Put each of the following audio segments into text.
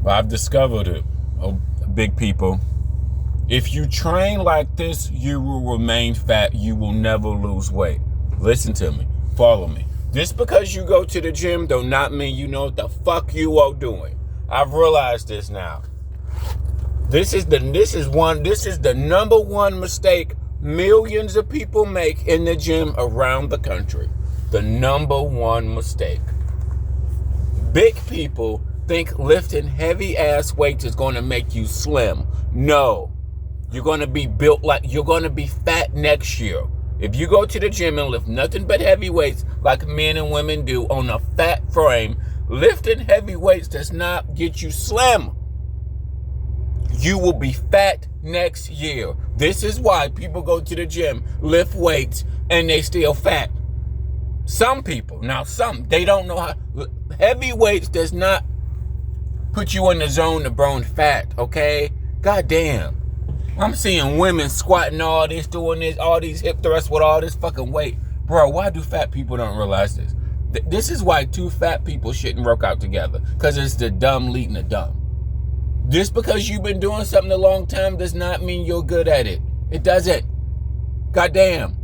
But I've discovered it, big people. If you train like this, you will remain fat. You will never lose weight. Listen to me. Follow me. Just because you go to the gym do not mean you know what the fuck you are doing. I've realized this now. This is the number one mistake millions of people make in the gym around the country. The number one mistake. Big people think lifting heavy ass weights is going to make you slim. No. You're going to be you're going to be fat next year. If you go to the gym and lift nothing but heavy weights like men and women do on a fat frame, lifting heavy weights does not get you slim. You will be fat next year. This is why people go to the gym, lift weights, and they still fat. Some people, they don't know how. Heavy weights does not put you in the zone to burn fat, okay? God damn. I'm seeing women squatting all this, doing this, all these hip thrusts with all this fucking weight. Bro, why do fat people don't realize this? This is why two fat people shouldn't work out together. Because it's the dumb leading the dumb. Just because you've been doing something a long time does not mean you're good at it. It doesn't. Goddamn.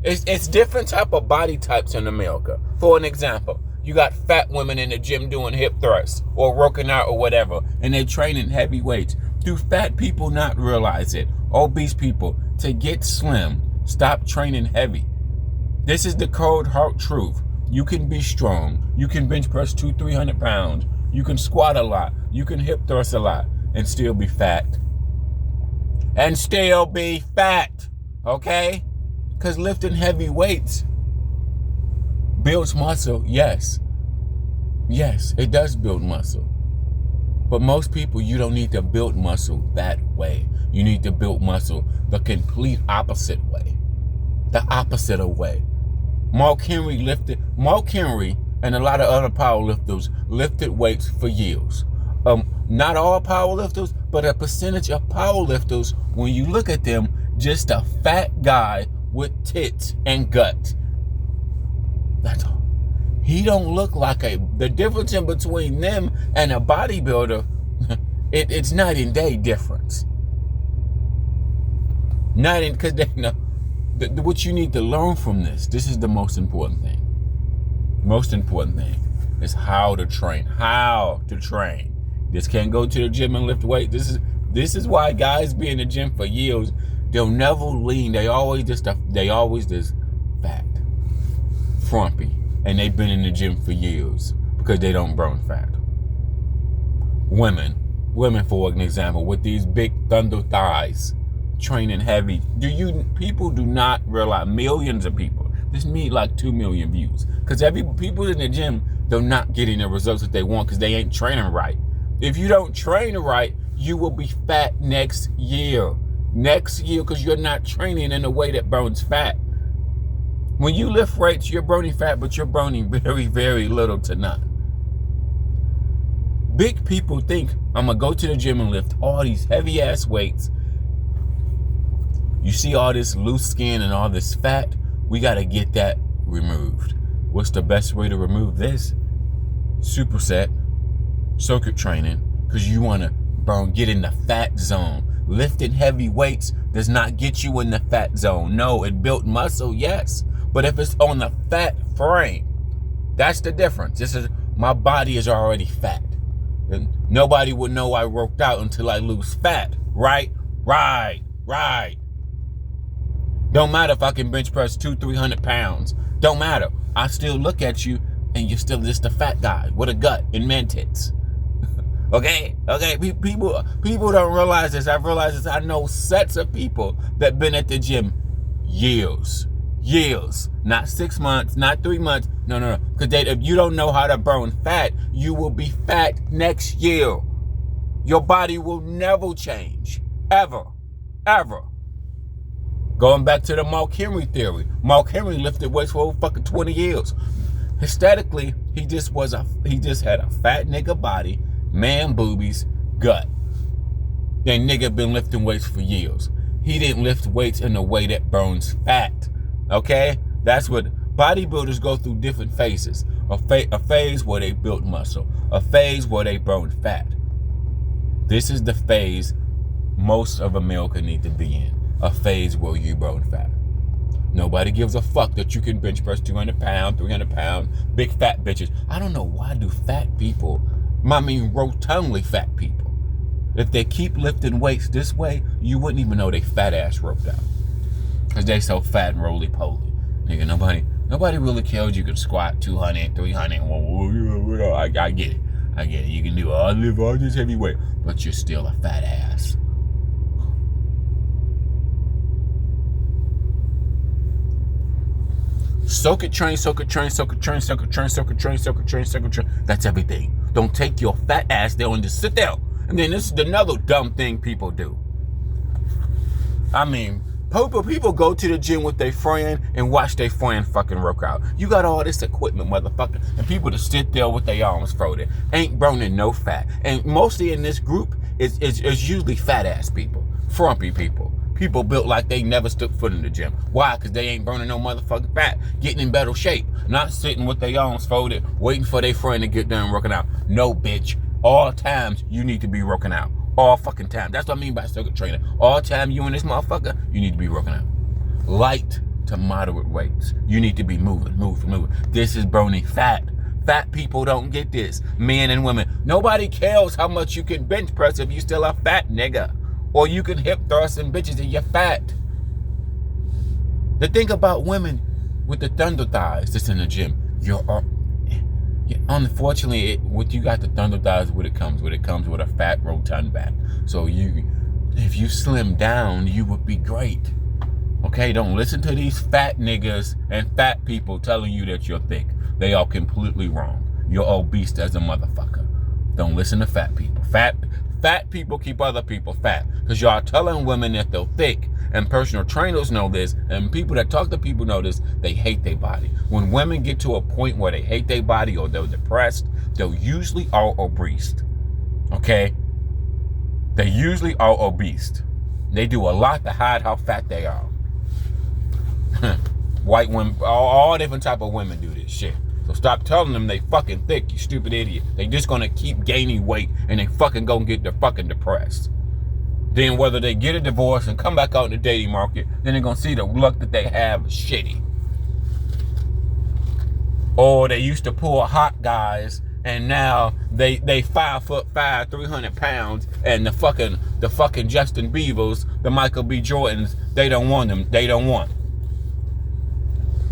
It's different type of body types in America. For an example, you got fat women in the gym doing hip thrusts or working out or whatever, and they're training heavy weights. Do fat people not realize it? Obese people, to get slim, stop training heavy. This is the cold hard truth. You can be strong. You can bench press 200-300 pounds. You can squat a lot. You can hip thrust a lot and still be fat. And still be fat. Okay? Because lifting heavy weights builds muscle. Yes. Yes, it does build muscle. But most people, you don't need to build muscle that way. You need to build muscle the complete opposite way. The opposite of way. Mark Henry and a lot of other powerlifters lifted weights for years. Not all powerlifters, but a percentage of powerlifters, when you look at them, just a fat guy with tits and gut. That's all. He don't look like the difference in between them and a bodybuilder, it's night and day difference. Because they know what you need to learn from this. This is the most important thing. Most important thing is how to train. How to train. Just can't go to the gym and lift weight. This is why guys be in the gym for years. They'll never lean. They always just fat, frumpy. And they've been in the gym for years because they don't burn fat. Women, for an example, with these big thunder thighs, training heavy. People do not realize, millions of people, this need like 2 million views. Because people in the gym, they're not getting the results that they want because they ain't training right. If you don't train right, you will be fat next year. Next year, because you're not training in a way that burns fat. When you lift weights, you're burning fat, but you're burning very, very little to none. Big people think, I'm going to go to the gym and lift all these heavy ass weights. You see all this loose skin and all this fat, we got to get that removed. What's the best way to remove this? Superset, circuit training, because you want to get in the fat zone. Lifting heavy weights does not get you in the fat zone. No, it built muscle, yes. But if it's on the fat frame, that's the difference. My body is already fat. And nobody would know I worked out until I lose fat. Right. Don't matter if I can bench press 200-300 pounds. Don't matter. I still look at you and you're still just a fat guy with a gut and man tits. Okay? People don't realize this. I've realized this. I know sets of people that been at the gym years. Not 6 months, not 3 months. No. Because if you don't know how to burn fat, you will be fat next year. Your body will never change. Ever. Going back to the Mark Henry theory. Mark Henry lifted weights for over fucking 20 years. Aesthetically, he just had a fat nigga body, man boobies, gut. That nigga been lifting weights for years. He didn't lift weights in a way that burns fat. Okay? That's what bodybuilders go through, different phases. A phase where they build muscle. A phase where they burn fat. This is the phase most of America need to be in. A phase where you burn fat. Nobody gives a fuck that you can bench press 200 pounds, 300 pounds, big fat bitches. I don't know why do fat people, I mean rotundly fat people, if they keep lifting weights this way, you wouldn't even know they fat ass roped out. Because they so fat and roly-poly. Nigga, nobody really cares you can squat 200, 300. I get it. I get it. You can do all this heavy weight, but you're still a fat ass. Soak it, train, soak it, train, soak it, train, soak it, train, soak it, train, soak it, train, soak it, train. That's everything. Don't take your fat ass there and just sit there. And then this is another dumb thing people do. I mean, people go to the gym with their friend and watch their friend fucking work out. You got all this equipment, motherfucker, and people to sit there with their arms folded, ain't burning no fat. And mostly in this group is usually fat ass people, frumpy people. People built like they never stood foot in the gym. Why? Because they ain't burning no motherfucking fat, getting in better shape, not sitting with their arms folded, waiting for their friend to get done working out. No, bitch. All times you need to be working out. All fucking time. That's what I mean by circuit training. All time you and this motherfucker, you need to be working out. Light to moderate weights. You need to be moving. This is burning fat. Fat people don't get this. Men and women. Nobody cares how much you can bench press if you still a fat nigga. Or you can hip thrust and bitches and you're fat. The thing about women with the thunder thighs that's in the gym, unfortunately, what you got the thunder thighs, what it comes with a fat rotund back. So if you slim down, you would be great. Okay, don't listen to these fat niggas and fat people telling you that you're thick. They are completely wrong. You're obese as a motherfucker. Don't listen to fat people. Fat people keep other people fat. Because y'all telling women that they're thick, and personal trainers know this, and people that talk to people know this, they hate their body. When women get to a point where they hate their body or they're depressed, they'll usually are obese. Okay? They usually are obese. They do a lot to hide how fat they are. White women, all different type of women do this shit. So stop telling them they fucking thick, you stupid idiot. They just gonna keep gaining weight and they fucking gonna get fucking depressed. Then whether they get a divorce and come back out in the dating market, then they're gonna see the luck that they have is shitty. Or they used to pull hot guys and now they 5'5", 300 pounds, and the fucking Justin Biebers, the Michael B. Jordans, they don't want them. They don't want.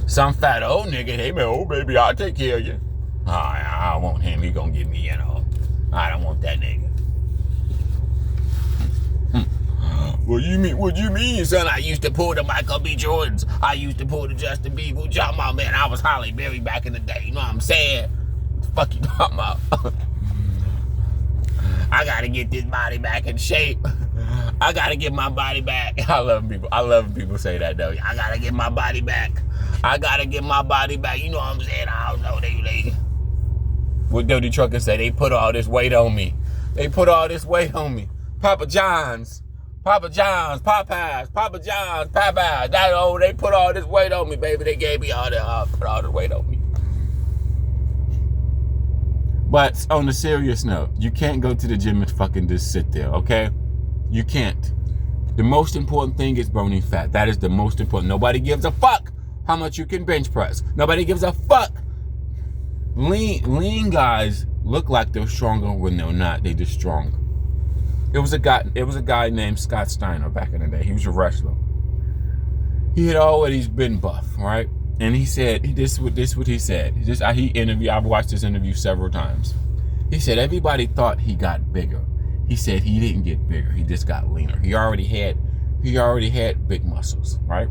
Some fat old nigga, hey man, oh baby, I'll take care of you. I don't want him, he gonna get me, I don't want that nigga. What you mean, son? I used to pull the Michael B. Jordans. I used to pull the Justin Bieber. Jump on, man, I was Holly Berry back in the day, you know what I'm saying? What the fuck you talking about? I gotta get this body back in shape. I gotta get my body back. I love when people say that though. I gotta get my body back. I gotta get my body back. You know what I'm saying? I don't know. They what Dirty Trucker say? They put all this weight on me. Papa John's, Popeyes. They put all this weight on me, baby. They gave me all that. Put all this weight on me. But on a serious note, you can't go to the gym and fucking just sit there, okay? You can't. The most important thing is burning fat. That is the most important. Nobody gives a fuck how much you can bench press. Nobody gives a fuck. Lean guys look like they're stronger when they're not. They're just strong. It was a guy named Scott Steiner back in the day. He was a wrestler. He had always been buff, right? And he said, this is what he said. I've watched this interview several times. He said everybody thought he got bigger. He said he didn't get bigger. He just got leaner. He already had big muscles, right?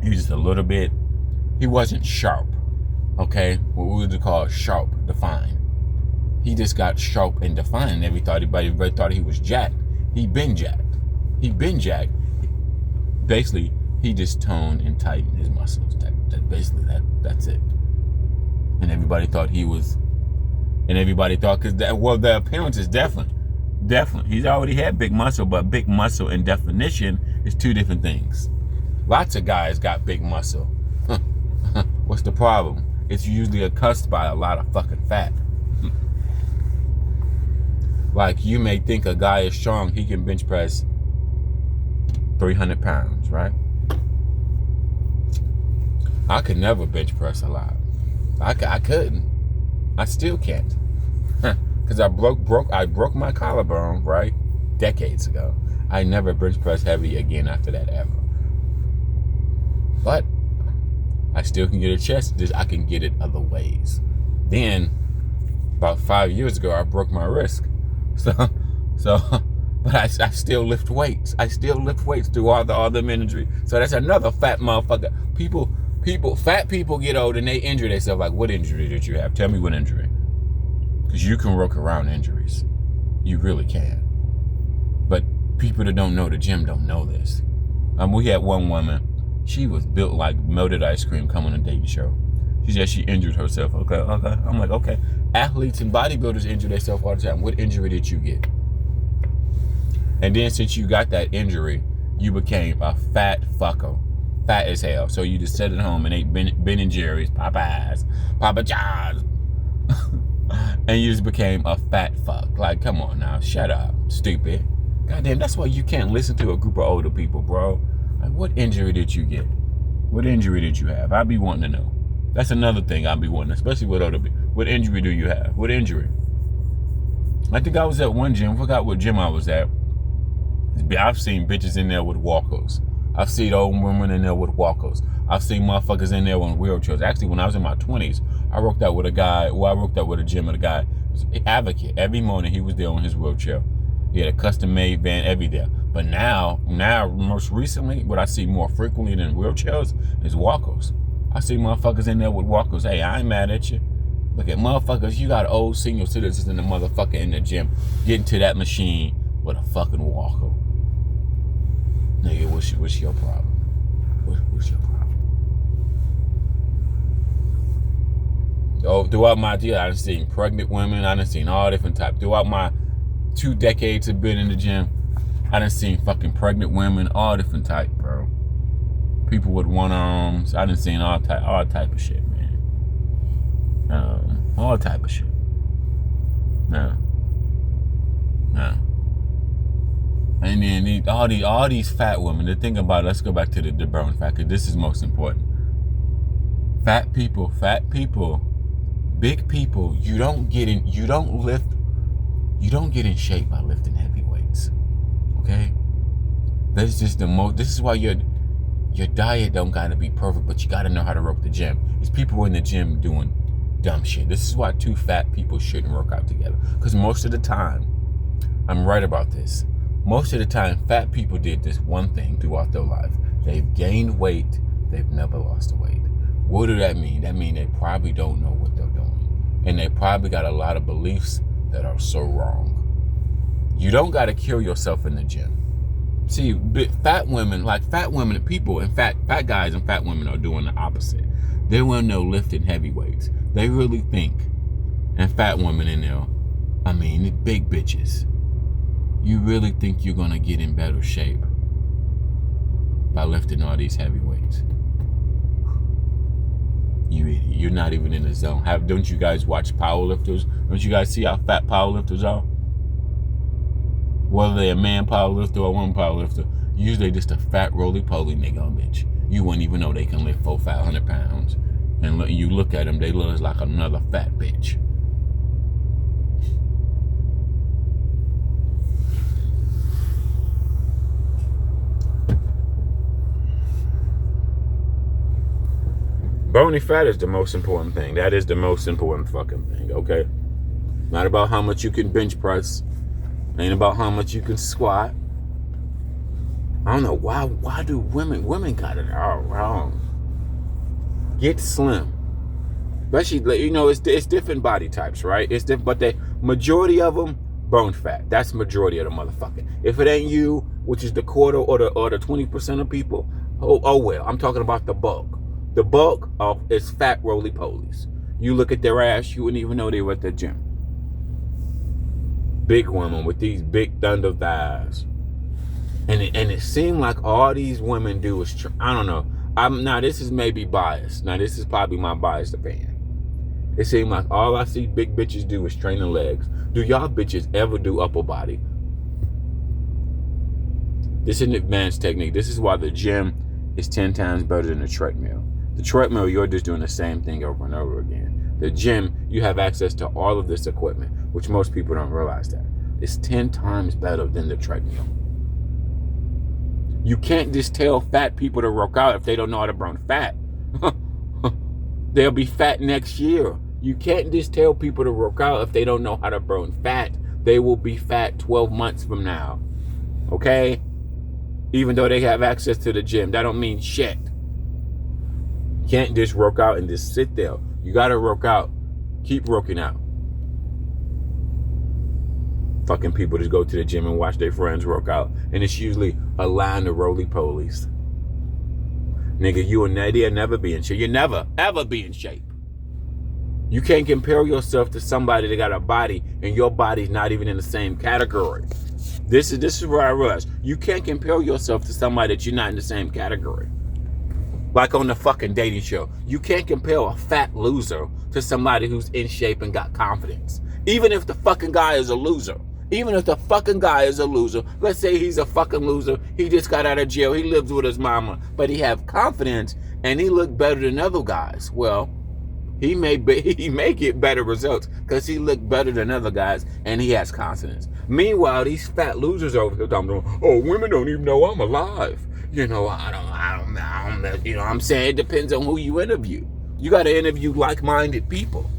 He was just a little bit. He wasn't sharp, okay? What we would call sharp, defined. He just got sharp and defined. Everybody thought he was jacked. He been jacked. Basically, he just toned and tightened his muscles. That's it. And everybody thought because the appearance is definitely. He's already had big muscle, but big muscle and definition is two different things. Lots of guys got big muscle. What's the problem? It's usually accompanied by a lot of fucking fat. Like, you may think a guy is strong, he can bench press 300 pounds, right? I could never bench press a lot. I couldn't. I still can't. Because I broke my collarbone, right? Decades ago. I never bench press heavy again after that, ever. But I still can get a chest. I can get it other ways. Then, about 5 years ago, I broke my wrist. But I still lift weights. I still lift weights through all the injury. So that's another fat motherfucker. Fat people get old and they injure themselves. Like, what injury did you have? Tell me what injury. Because you can work around injuries. You really can. But people that don't know the gym don't know this. We had one woman. She was built like melted ice cream coming on a dating show. She said she injured herself. Okay. I'm like, okay. Athletes and bodybuilders injure themselves all the time. What injury did you get? And then since you got that injury, you became a fat fucker. Fat as hell. So you just sat at home and ate Ben and Jerry's, Popeyes, Papa John's. And you just became a fat fuck. Like, come on now. Shut up. Stupid. Goddamn, that's why you can't listen to a group of older people, bro. Like, what injury did you get? What injury did you have? I'd be wanting to know. That's another thing I'd be wanting, especially with older people. What injury do you have? What injury? I think I was at one gym. I forgot what gym I was at. I've seen bitches in there with walkers. I've seen old women in there with walkers. I've seen motherfuckers in there on wheelchairs. Actually, when I was in my 20s, I worked out with a guy. Well, I worked out with a gym with a guy. He was an advocate. Every morning he was there on his wheelchair. He had a custom-made van every day. But now, most recently, what I see more frequently than wheelchairs is walkers. I see motherfuckers in there with walkers. Hey, I ain't mad at you. Look at motherfuckers. You got old senior citizens in the motherfucker in the gym getting to that machine with a fucking walker. Nigga, what's your problem? What's your problem? Oh, throughout my deal, I done seen pregnant women. I done seen all different types. Throughout my 2 decades of being in the gym, I done seen fucking pregnant women, all different type, bro. People with one arms. I done seen all type of shit, man. All type of shit. No. And then all these fat women. The thing about it, let's go back to the burn factor. This is most important. Fat people, big people. You don't get in shape by lifting heavy weights. Okay, that's just This is why your diet don't gotta be perfect, but you gotta know how to work the gym. There's people in the gym doing dumb shit. This is why 2 fat people shouldn't work out together. Because most of the time, I'm right about this. Most of the time, fat people did this one thing throughout their life. They've gained weight. They've never lost the weight. What does that mean? That means they probably don't know what they're doing. And they probably got a lot of beliefs that are so wrong. You don't got to kill yourself in the gym. See, fat women, people, and fat guys and fat women are doing the opposite. They want no lifting heavy weights. They really think, and fat women in there, the big bitches, you really think you're going to get in better shape by lifting all these heavy weights? You're not even in the zone. Don't you guys watch powerlifters? Don't you guys see how fat powerlifters are? Whether they're a man powerlifter or a woman powerlifter, usually just a fat roly-poly nigga on bitch. You wouldn't even know they can lift 400-500 pounds. And you look at them, they look like another fat bitch. Bony fat is the most important thing. That is the most important fucking thing, okay? Not about how much you can bench press. Ain't about how much you can squat. I don't know why do women got it all wrong. Get slim. Especially, it's different body types, right? It's different, but the majority of them, bone fat. That's the majority of the motherfucker. If it ain't you, which is the quarter or the 20% of people, oh well. I'm talking about the bulk. The bulk is fat roly-polies. You look at their ass, you wouldn't even know they were at the gym. Big women with these big thunder thighs. And it seemed like all these women do is, I don't know. Now this is maybe biased. Now this is probably my biased opinion. It seems like all I see big bitches do is training legs. Do y'all bitches ever do upper body? This is an advanced technique. This is why the gym is 10 times better than the treadmill. The treadmill, you're just doing the same thing over and over again. The gym, you have access to all of this equipment, which most people don't realize that. It's 10 times better than the treadmill. You can't just tell fat people to work out if they don't know how to burn fat. They'll be fat next year. You can't just tell people to work out if they don't know how to burn fat. They will be fat 12 months from now. Okay? Even though they have access to the gym, that don't mean shit. You can't just work out and just sit there. You gotta work out. Keep working out. Fucking people just go to the gym and watch their friends work out. And it's usually a line of roly-polies. Nigga, you and Nadia never be in shape. You never, ever be in shape. You can't compare yourself to somebody that got a body and your body's not even in the same category. This is where I realized. You can't compare yourself to somebody that you're not in the same category. Like on the fucking dating show. You can't compare a fat loser to somebody who's in shape and got confidence. Even if the fucking guy is a loser. Even if the fucking guy is a loser. Let's say he's a fucking loser. He just got out of jail. He lives with his mama. But he have confidence and he look better than other guys. Well, he may get better results because he look better than other guys and he has confidence. Meanwhile, these fat losers over here talking, oh, women don't even know I'm alive. You know, I don't, you know what I'm saying? It depends on who you interview. You got to interview like-minded people.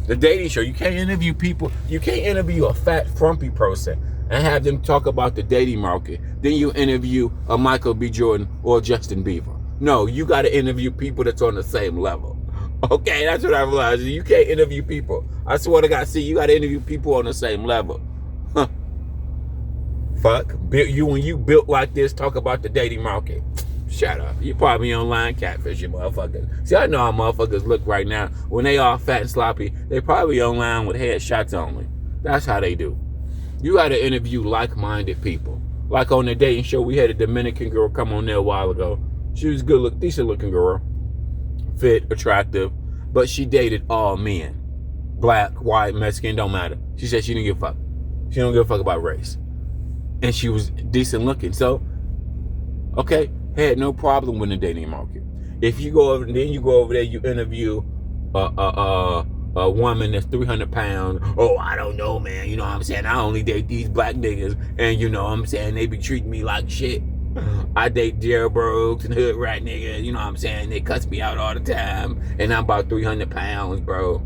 The dating show, you can't interview people. You can't interview a fat, frumpy person and have them talk about the dating market. Then you interview a Michael B. Jordan or Justin Bieber. No, you got to interview people that's on the same level. Okay, that's what I realized. You can't interview people. I swear to God, see, you got to interview people on the same level. Huh. Fuck. When you built like this, talk about the dating market. Shut up. You probably online catfishing motherfuckers. See, I know how motherfuckers look right now. When they all fat and sloppy, they probably online with headshots only. That's how they do. You got to interview like-minded people. Like on the dating show, we had a Dominican girl come on there a while ago. She was good, decent-looking girl. Fit, attractive, but she dated all men. Black, white, Mexican, don't matter. She said she didn't give a fuck. She don't give a fuck about race. And she was decent looking. So, okay, had no problem with the dating market. If you go over, then you go over there, you interview a woman that's 300 pounds. Oh, I don't know, man. You know what I'm saying? I only date these black niggas. And you know what I'm saying? They be treating me like shit. I date jailbirds and hood rat niggas, you know what I'm saying? They cuss me out all the time, and I'm about 300 pounds, bro.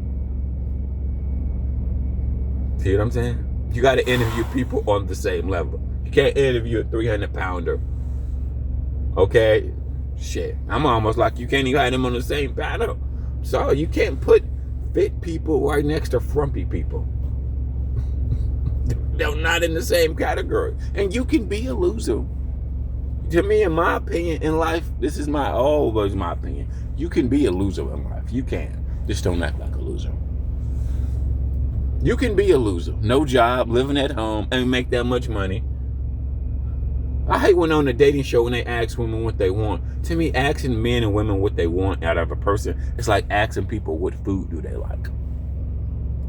See what I'm saying? You got to interview people on the same level. You can't interview a 300-pounder. Okay? Shit. I'm almost like you can't even have them on the same panel. So you can't put fit people right next to frumpy people. They're not in the same category. And you can be a loser. To me, in my opinion, in life, this is always my opinion. You can be a loser in life. You can. Just don't act like a loser. You can be a loser. No job, living at home, and make that much money. I hate when on the dating show when they ask women what they want. To me, asking men and women what they want out of a person, it's like asking people what food do they like.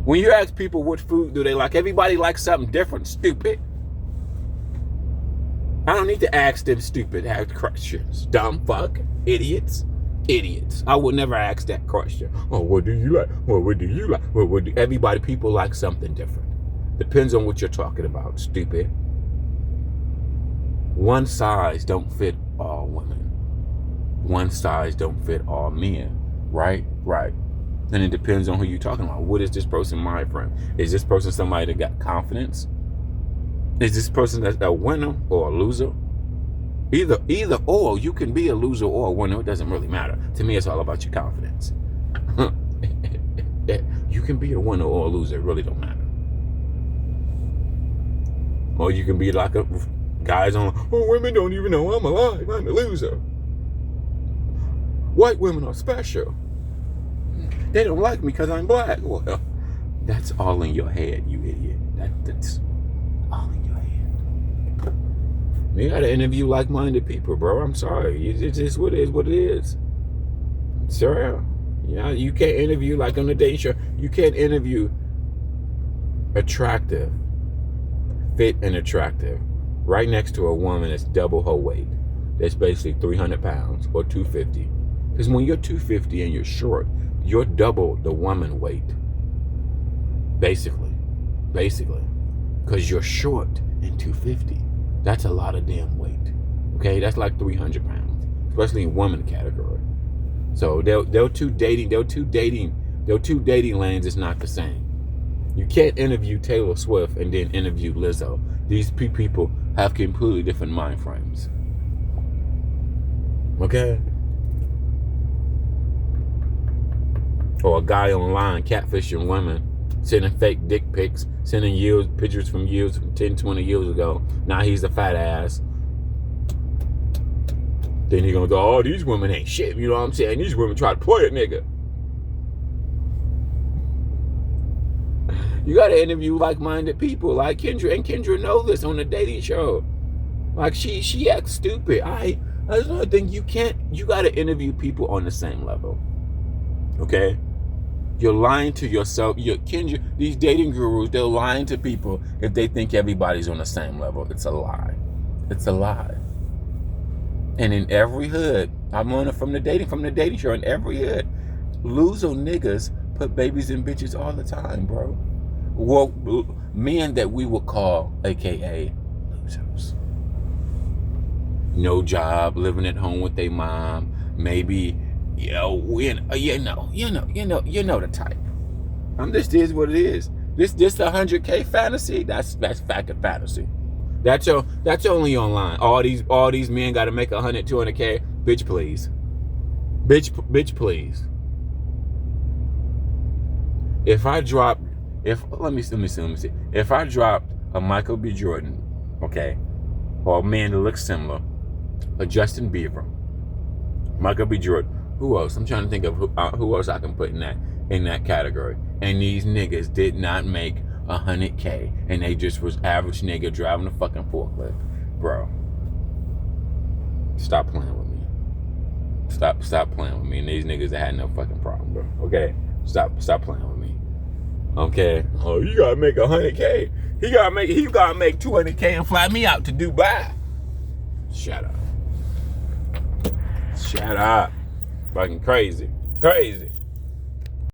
When you ask people what food do they like, everybody likes something different, stupid. I don't need to ask them stupid questions. Dumb fuck. Idiots. I would never ask that question. Oh, what do you like? Well, what do you like? Well, people like something different. Depends on what you're talking about, stupid. One size don't fit all women. One size don't fit all men. Right? Right. And it depends on who you're talking about. What is this person my friend? Is this person somebody that got confidence? Is this person that's a winner or a loser? Either or. You can be a loser or a winner. It doesn't really matter. To me, it's all about your confidence. You can be a winner or a loser. It really don't matter. Or you can be like a guys on, oh, women don't even know I'm alive. I'm a loser. White women are special. They don't like me because I'm black. Well, that's all in your head, you idiot. That's all in your head. You gotta interview like-minded people, bro. I'm sorry. It's just what it is. Sure. Yeah, you can't interview like on the dating show. You can't interview attractive, fit and attractive, right next to a woman that's double her weight. That's basically 300 pounds or 250. Because when you're 250 and you're short, you're double the woman weight. Basically. Because you're short and 250. That's a lot of damn weight. Okay, that's like 300 pounds, especially in woman category. So they're two dating lanes is not the same. You can't interview Taylor Swift and then interview Lizzo. These people have completely different mind frames. Okay? Or a guy online catfishing women, sending fake dick pics, sending pictures from 10, 20 years ago. Now he's a fat ass. Then he gonna go, oh, these women ain't shit. You know what I'm saying? These women try to play a nigga. You gotta interview like-minded people like Kendra. And Kendra knows this on the dating show. Like she acts stupid. I just don't think you gotta interview people on the same level. Okay? You're lying to yourself. Kendra, these dating gurus, they're lying to people if they think everybody's on the same level. It's a lie. It's a lie. And in every hood, I'm learning from the dating show, in every hood, loser niggas put babies in bitches all the time, bro. Well, men that we would call, AKA, losers. No job, living at home with their mom, maybe, you know the type. This is what it is. This 100K fantasy, that's fucking fantasy. That's only online. All these men got to make 100, 200K. Bitch, please. Bitch, please. Let me see. If I dropped a Michael B. Jordan, okay, or a man that looks similar, a Justin Bieber, Michael B. Jordan, who else? I'm trying to think of who else I can put in that category. And these niggas did not make 100K, and they just was average nigga driving a fucking forklift, bro. Stop playing with me. Stop playing with me. And these niggas that had no fucking problem, bro. Okay, stop playing with me. Okay. Oh, you gotta make 100K. He gotta make 200K and fly me out to Dubai. Shut up. Fucking crazy.